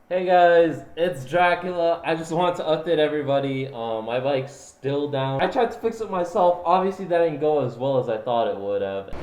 Hey guys, it's Dracula. I just want to update everybody. My bike's still down. I tried to fix it myself. Obviously, that didn't go as well as I thought it would have.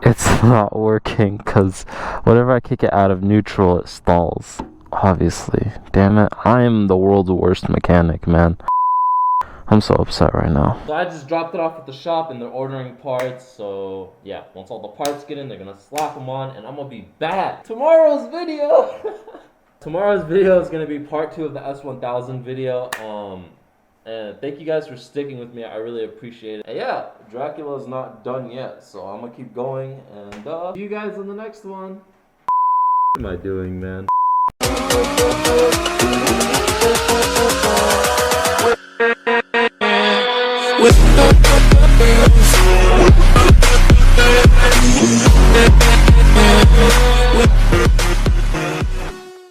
It's not working because whenever I kick it out of neutral, it stalls. Obviously. Damn it. I am the world's worst mechanic, man. I'm so upset right now. So I just dropped it off at the shop and they're ordering parts. So yeah, once all the parts get in, they're gonna slap them on and I'm gonna be back. Tomorrow's video! Tomorrow's video is gonna be part 2 of the S1000 video. And thank you guys for sticking with me. I really appreciate it. And yeah, Dracula's not done yet, so I'm gonna keep going. And see you guys in the next one. What am I doing, man? With